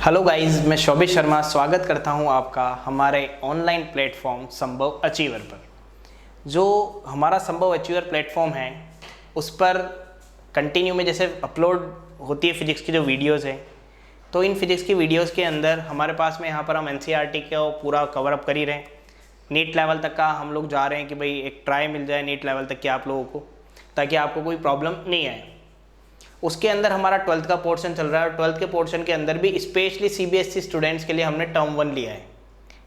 Hello guys, मैं शोभित शर्मा स्वागत करता हूं आपका हमारे ऑनलाइन प्लेटफॉर्म संभव अचीवर पर। जो हमारा संभव अचीवर प्लेटफॉर्म है उस पर कंटिन्यू में जैसे अपलोड होती है फिजिक्स की जो वीडियोस है, तो इन फिजिक्स की वीडियोस के अंदर हमारे पास में यहाँ पर हम एनसीईआरटी को पूरा कवर अप कर ही रहे हैं। नीट लेवल तक का हम लोग जा रहे हैं कि भाई एक ट्राई मिल जाए नीट लेवल तक के आप लोगों को, ताकि आपको कोई प्रॉब्लम नहीं आए। उसके अंदर हमारा 12th का पोर्शन चल रहा है और 12th के पोर्शन के अंदर भी स्पेशली सीबीएसई स्टूडेंट्स के लिए हमने टर्म 1 लिया है,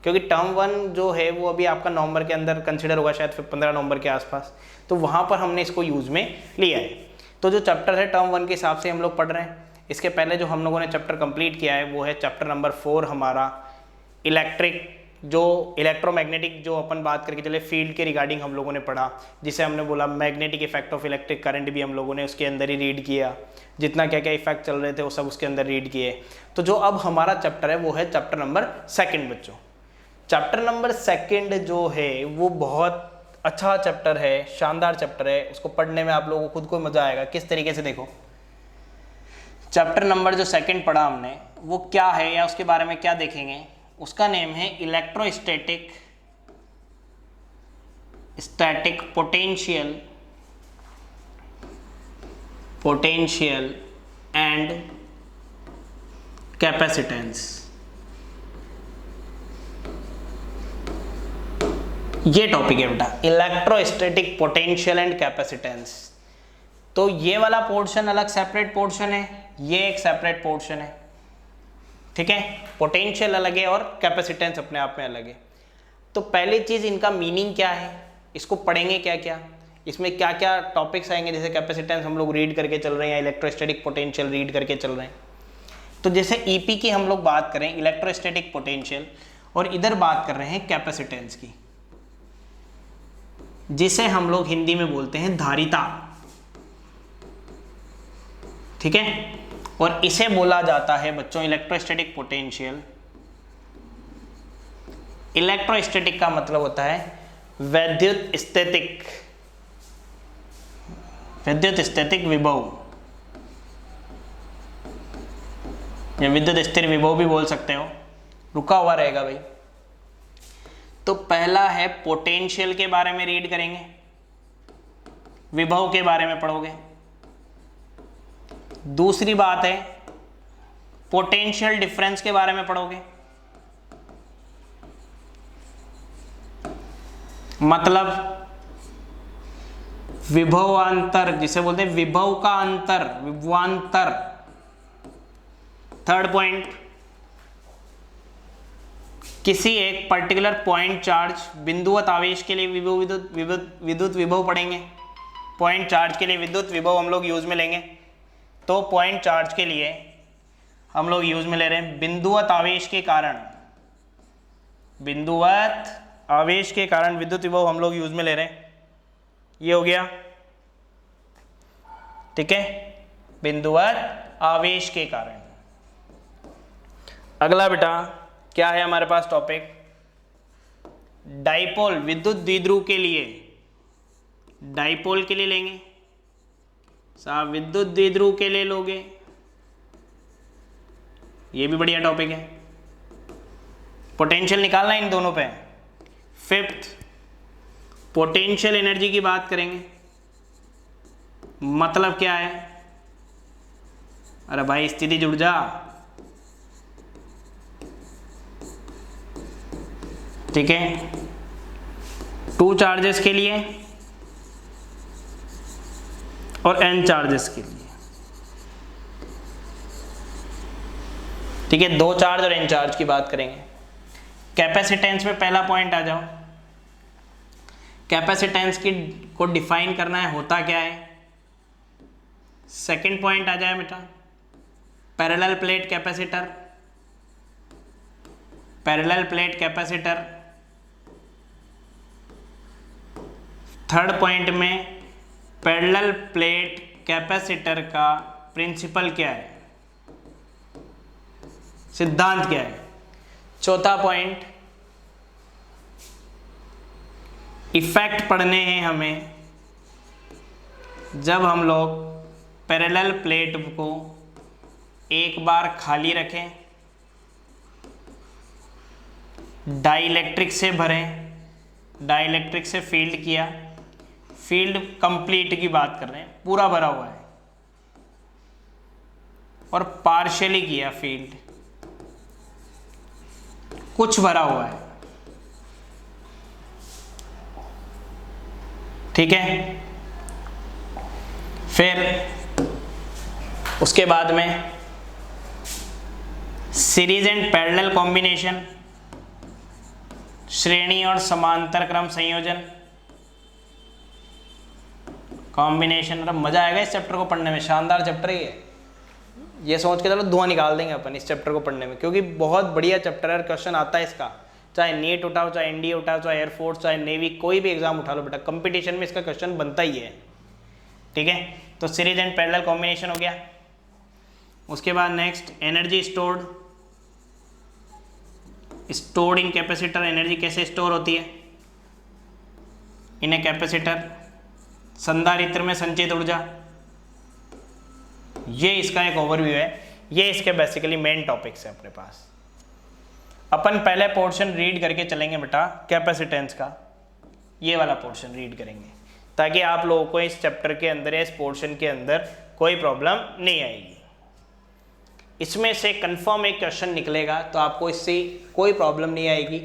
क्योंकि टर्म 1 जो है वो अभी आपका नवंबर के अंदर कंसिडर होगा, शायद 15 नवंबर के आसपास, तो वहाँ पर हमने इसको यूज़ में लिया है। तो जो चैप्टर है टर्म 1 के हिसाब से हम लोग पढ़ रहे हैं। इसके पहले जो हम लोगों ने चैप्टर कंप्लीट किया है वो है चैप्टर नंबर 4 हमारा इलेक्ट्रिक, जो इलेक्ट्रोमैग्नेटिक, जो अपन बात करके चले फील्ड के रिगार्डिंग हम लोगों ने पढ़ा, जिसे हमने बोला magnetic effect of electric current भी हम लोगों ने उसके अंदर ही रीड किया। जितना क्या क्या इफेक्ट चल रहे थे वो सब उसके अंदर रीड किए। तो जो अब हमारा चैप्टर है वो है चैप्टर नंबर 2 बच्चों। चैप्टर नंबर 2 जो है वो बहुत अच्छा चैप्टर है, शानदार चैप्टर है। उसको पढ़ने में आप लोगों को खुद को मजा आएगा। किस तरीके से, देखो चैप्टर नंबर जो 2 पढ़ा हमने वो क्या है या उसके बारे में क्या देखेंगे, उसका नेम है इलेक्ट्रोस्टैटिक पोटेंशियल एंड कैपेसिटेंस। ये टॉपिक है बेटा, इलेक्ट्रोस्टैटिक पोटेंशियल एंड कैपेसिटेंस। तो ये वाला पोर्शन अलग सेपरेट पोर्शन है, ये एक सेपरेट पोर्शन है, ठीक है। पोटेंशियल अलग है और कैपेसिटेंस अपने आप में अलग है। तो पहली चीज इनका मीनिंग क्या है, इसको पढ़ेंगे क्या क्या, इसमें क्या क्या टॉपिक्स आएंगे। जैसे कैपेसिटेंस हम लोग रीड करके चल रहे हैं, इलेक्ट्रोस्टैटिक पोटेंशियल रीड करके चल रहे हैं। तो जैसे ईपी की हम लोग बात करें, इलेक्ट्रोस्टैटिक पोटेंशियल, और इधर बात कर रहे हैं कैपेसिटेंस की, जिसे हम लोग हिंदी में बोलते हैं धारिता, ठीक है। और इसे बोला जाता है बच्चों इलेक्ट्रोस्टैटिक पोटेंशियल। इलेक्ट्रोस्टैटिक का मतलब होता है वैद्युत स्थितिक विभव, या विद्युत स्थिर विभव भी बोल सकते हो, रुका हुआ रहेगा भाई। तो पहला है पोटेंशियल के बारे में रीड करेंगे, विभव के बारे में पढ़ोगे। दूसरी बात है पोटेंशियल डिफरेंस के बारे में पढ़ोगे, मतलब विभवांतर, जिसे बोलते हैं विभव का अंतर, विभवांतर। थर्ड पॉइंट, किसी एक पर्टिकुलर पॉइंट चार्ज बिंदुवत आवेश के लिए विद्युत विभव पढ़ेंगे। पॉइंट चार्ज के लिए विद्युत विभव हम लोग यूज में लेंगे। तो पॉइंट चार्ज के लिए हम लोग यूज में ले रहे हैं बिंदुवत आवेश के कारण, बिंदुवत आवेश के कारण विद्युत विभव हम लोग यूज में ले रहे हैं। ये हो गया, ठीक है, बिंदुवत आवेश के कारण। अगला बेटा क्या है हमारे पास टॉपिक, डाइपोल, विद्युत द्विध्रुव के लिए, डाइपोल के लिए लेंगे साहब, विद्युत द्विध्रुव के लिए लोगे, ये भी बढ़िया टॉपिक है। पोटेंशियल निकालना इन दोनों पे। फिफ्थ, पोटेंशियल एनर्जी की बात करेंगे, मतलब क्या है, अरे भाई स्थिति जुड़ जा, ठीक है। 2 चार्जेस के लिए और n चार्जेस के लिए, ठीक है, 2 चार्ज और n चार्ज की बात करेंगे। कैपेसिटेंस में पहला पॉइंट आ जाओ। कैपेसिटेंस की को डिफाइन करना है, होता क्या है। सेकंड पॉइंट आ जाए बेटा parallel plate capacitor, parallel plate capacitor. Third point में पैरेलल प्लेट कैपेसिटर का प्रिंसिपल क्या है, सिद्धांत क्या है। चौथा पॉइंट, इफेक्ट पढ़ने हैं हमें जब हम लोग पैरेलल प्लेट को एक बार खाली रखें डाइलेक्ट्रिक से भरें, डाइलेक्ट्रिक से फील्ड किया, फील्ड कंप्लीट की बात कर रहे हैं, पूरा भरा हुआ है, और पार्शियली किया फील्ड, कुछ भरा हुआ है, ठीक है। फिर उसके बाद में सीरीज एंड पैरेलल कॉम्बिनेशन, श्रेणी और समांतर क्रम संयोजन, कॉम्बिनेशन। मतलब मजा आएगा इस चैप्टर को पढ़ने में, शानदार चैप्टर ही है। ये सोच के चलो धुआं निकाल देंगे अपन इस चैप्टर को पढ़ने में, क्योंकि बहुत बढ़िया चैप्टर है, क्वेश्चन आता है इसका, चाहे नीट उठाओ, चाहे एनडीए उठाओ, चाहे एयरफोर्स, चाहे नेवी, कोई भी एग्जाम उठा लो बेटा, कंपटीशन में इसका क्वेश्चन बनता ही है, ठीक है। तो सीरीज एंड पैरेलल कॉम्बिनेशन हो गया। उसके बाद next energy stored, stored in capacitor, energy कैसे स्टोर होती है इन ए कैपेसिटर, संधारित्र में संचित ऊर्जा, ये इसका एक ओवरव्यू है, ये इसके बेसिकली मेन टॉपिक्स है अपने पास। अपन पहले पोर्शन रीड करके चलेंगे बेटा कैपेसिटेंस का, ये वाला पोर्शन रीड करेंगे ताकि आप लोगों को इस चैप्टर के अंदर या इस पोर्शन के अंदर कोई प्रॉब्लम नहीं आएगी। इसमें से कंफर्म एक क्वेश्चन निकलेगा तो आपको इससे कोई प्रॉब्लम नहीं आएगी।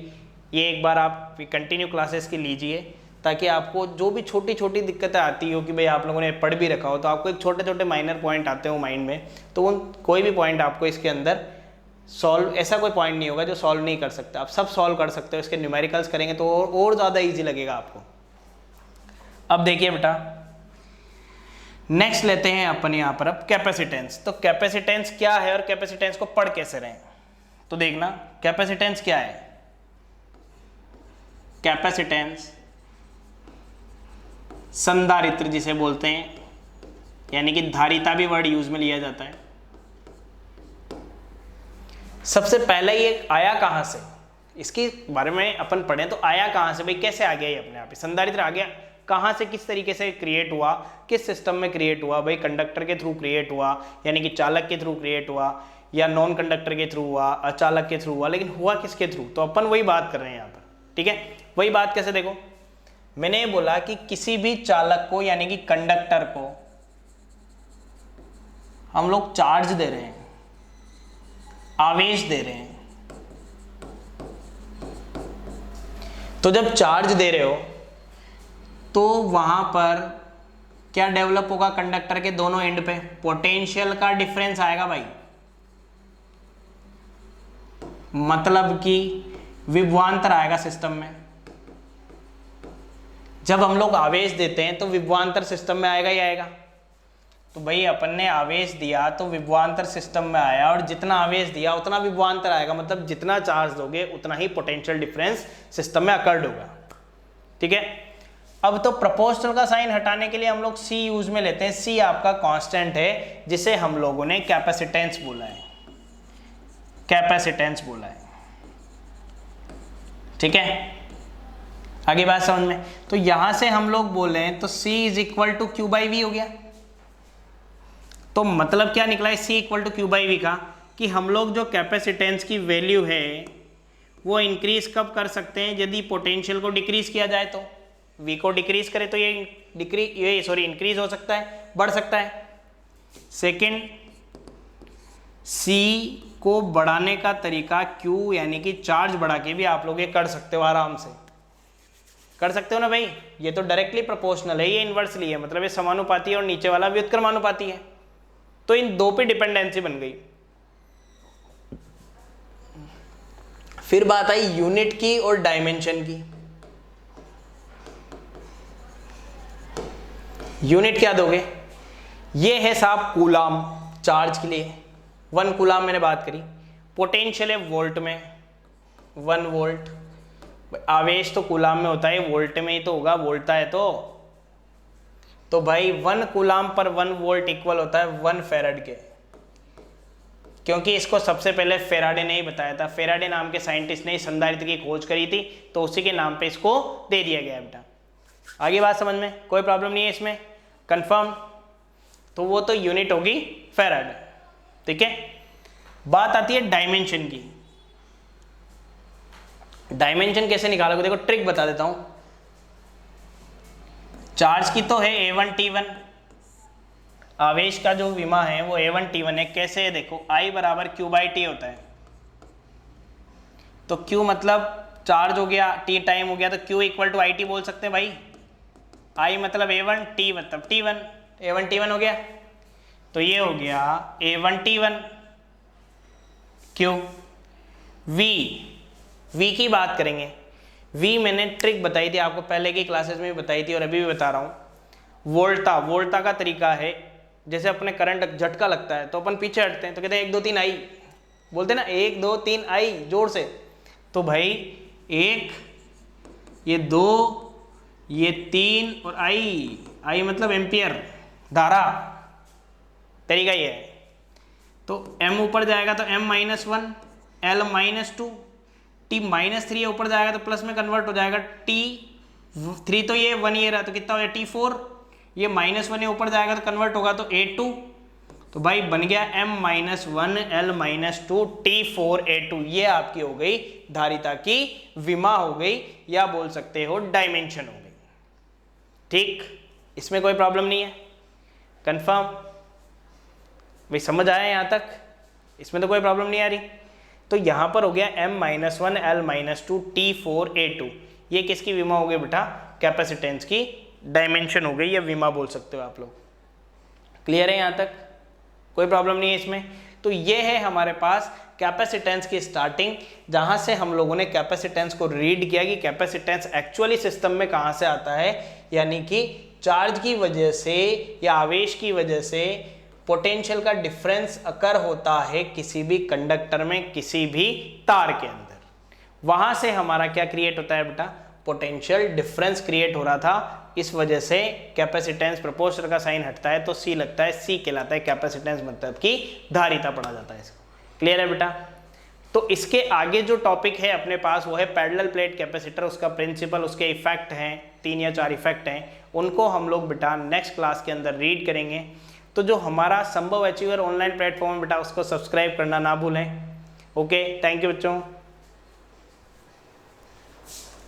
ये एक बार आप कंटिन्यू क्लासेस की लीजिए ताकि आपको जो भी छोटी छोटी दिक्कतें आती हो कि भाई आप लोगों ने पढ़ भी रखा हो तो आपको एक छोटे छोटे माइनर पॉइंट आते हो माइंड में, तो उन कोई भी पॉइंट आपको इसके अंदर सॉल्व, ऐसा कोई पॉइंट नहीं होगा जो सॉल्व नहीं कर सकते, आप सब सॉल्व कर सकते हो। इसके न्यूमेरिकल्स करेंगे तो और ज़्यादा ईजी लगेगा आपको। अब देखिए बेटा नेक्स्ट लेते हैं अपन यहाँ पर अब कैपेसिटेंस। तो कैपेसिटेंस क्या है और कैपेसिटेंस को पढ़ कैसे रहे, तो देखना कैपेसिटेंस क्या है। कैपेसिटेंस संधारित्र जिसे बोलते हैं, यानी कि धारिता भी वर्ड यूज में लिया जाता है। सबसे पहले ये आया कहां से, इसके बारे में अपन पढ़ें तो आया कहां से, भाई कैसे आ गया ये अपने आप ही संधारित्र आ गया, कहां से किस तरीके से क्रिएट हुआ, किस सिस्टम में क्रिएट हुआ, भाई कंडक्टर के थ्रू क्रिएट हुआ यानी कि चालक के थ्रू क्रिएट हुआ, या नॉन कंडक्टर के थ्रू हुआ, अचालक के थ्रू हुआ, लेकिन हुआ किसके थ्रू, तो अपन वही बात कर रहे हैं यहाँ पर, ठीक है। वही बात कैसे, देखो मैंने बोला कि किसी भी चालक को यानी कि कंडक्टर को हम लोग चार्ज दे रहे हैं, आवेश दे रहे हैं। तो जब चार्ज दे रहे हो तो वहां पर क्या डेवलप होगा, कंडक्टर के दोनों एंड पे पोटेंशियल का डिफरेंस आएगा भाई, मतलब कि विभवांतर आएगा सिस्टम में। जब हम लोग आवेश देते हैं तो विभवांतर सिस्टम में आएगा ही आएगा। तो भाई अपन ने आवेश दिया तो विभवांतर सिस्टम में आया, और जितना आवेश दिया उतना विभवांतर आएगा, मतलब जितना चार्ज दोगे उतना ही पोटेंशियल डिफरेंस सिस्टम में अकर्ड होगा, ठीक है। अब तो प्रोपोर्शनल का साइन हटाने के लिए हम लोग सी यूज में लेते हैं। सी आपका कांस्टेंट है जिसे हम लोगों ने कैपेसिटेंस बोला है, कैपेसिटेंस बोला है, ठीक है। आगे बात समझ में, तो यहां से हम लोग बोल रहे हैं तो C is equal to Q by V हो गया। तो मतलब क्या निकला है C equal to Q by V का, कि हम लोग जो कैपेसिटेंस की वैल्यू है वो इंक्रीज कब कर सकते हैं, यदि पोटेंशियल को डिक्रीज किया जाए तो V को डिक्रीज करे तो ये इंक्रीज हो सकता है, बढ़ सकता है। सेकंड, C को बढ़ाने का तरीका Q यानी कि चार्ज बढ़ा के भी आप लोग ये कर सकते हो, आराम से कर सकते हो ना भाई। ये तो डायरेक्टली प्रोपोर्शनल है, ये इन्वर्सली है, मतलब ये समानुपाती है और नीचे वाला व्युत्क्रमानुपाती है, तो इन दो पे डिपेंडेंसी बन गई। फिर बात आई यूनिट की और डायमेंशन की। यूनिट क्या दोगे, ये है साहब कूलाम, चार्ज के लिए 1 कूलाम मैंने बात करी। पोटेंशियल है वोल्ट में, 1 वोल्ट। आवेश तो कूलाम में होता है, वोल्ट में ही तो होगा, वोल्टता है तो भाई 1 कूलाम पर 1 वोल्ट इक्वल होता है 1 फेराड के, क्योंकि इसको सबसे पहले फेराडे ने ही बताया था। फेराडे नाम के साइंटिस्ट ने संधारित्र की खोज करी थी, तो उसी के नाम पे इसको दे दिया गया बेटा। आगे बात समझ में, कोई प्रॉब्लम नहीं है इसमें, कंफर्म। तो वो तो यूनिट होगी फेराड, ठीक है। बात आती है डायमेंशन की। डायमेंशन कैसे निकालोगे, देखो ट्रिक बता देता हूं। चार्ज की तो है A1T1, आवेश का जो विमा है वो A1T1 है। कैसे है देखो, I बराबर Q/T होता है। तो Q मतलब चार्ज हो गया, T टाइम हो गया, तो Q इक्वल टू IT बोल सकते हैं भाई। I मतलब A1, T मतलब T1, A1T1 हो गया। तो ये हो गया A1T1 Q। V की बात करेंगे। V मैंने ट्रिक बताई थी आपको, पहले की क्लासेस में भी बताई थी और अभी भी बता रहा हूँ। वोल्टा का तरीका है, जैसे अपने करंट झटका लगता है तो अपन पीछे हटते हैं तो कहते हैं 1 2 3 आई, बोलते हैं ना 1 2 3 आई जोर से। तो भाई 1, ये 2, ये 3 और आई मतलब एम्पियर धारा, तरीका ये है। तो M ऊपर जाएगा तो M-1, L -2, T -3 ऊपर जाएगा तो प्लस में कन्वर्ट हो जाएगा T3, तो ये 1 ये रहा तो कितना हो गया T4, ये -1 ये ऊपर जाएगा तो कन्वर्ट होगा तो A2। तो भाई बन गया M-1 L -2 T4 A2। ये आपकी हो गई धारिता की विमा हो गई, या बोल सकते हो डायमेंशन हो गई। ठीक, इसमें कोई प्रॉब्लम नहीं है, कंफर्म भाई, समझ आया यहाँ तक, इसमें तो कोई प्रॉब्लम नहीं आ रही। तो यहाँ पर हो गया M-1 L -2 T4 A2, ये किसकी विमा हो गई बेटा, कैपेसिटेंस की डायमेंशन हो गई, या विमा बोल सकते हो आप लोग। क्लियर है यहाँ तक, कोई प्रॉब्लम नहीं है इसमें। तो ये है हमारे पास कैपेसिटेंस की स्टार्टिंग, जहाँ से हम लोगों ने कैपेसिटेंस को रीड किया कि कैपेसिटेंस एक्चुअली सिस्टम में कहाँ से आता है, यानी कि चार्ज की वजह से या आवेश की वजह से पोटेंशियल का डिफरेंस अकर होता है किसी भी कंडक्टर में, किसी भी तार के अंदर। वहां से हमारा क्या क्रिएट होता है बेटा, पोटेंशियल डिफरेंस क्रिएट हो रहा था। इस वजह से कैपेसिटेंस प्रोपोर्शनल का साइन हटता है तो C लगता है, C कहलाता है कैपेसिटेंस, मतलब कि धारिता पढ़ा जाता है इसको। क्लियर है बेटा। तो इसके आगे जो टॉपिक है अपने पास वो है पैरेलल प्लेट कैपेसिटर, उसका प्रिंसिपल, उसके इफेक्ट हैं, 3 या 4 इफेक्ट हैं, उनको हम लोग बेटा नेक्स्ट क्लास के अंदर रीड करेंगे। तो जो हमारा संभव अचीवर ऑनलाइन प्लेटफॉर्म बेटा, उसको सब्सक्राइब करना ना भूलें। ओके, थैंक यू बच्चों।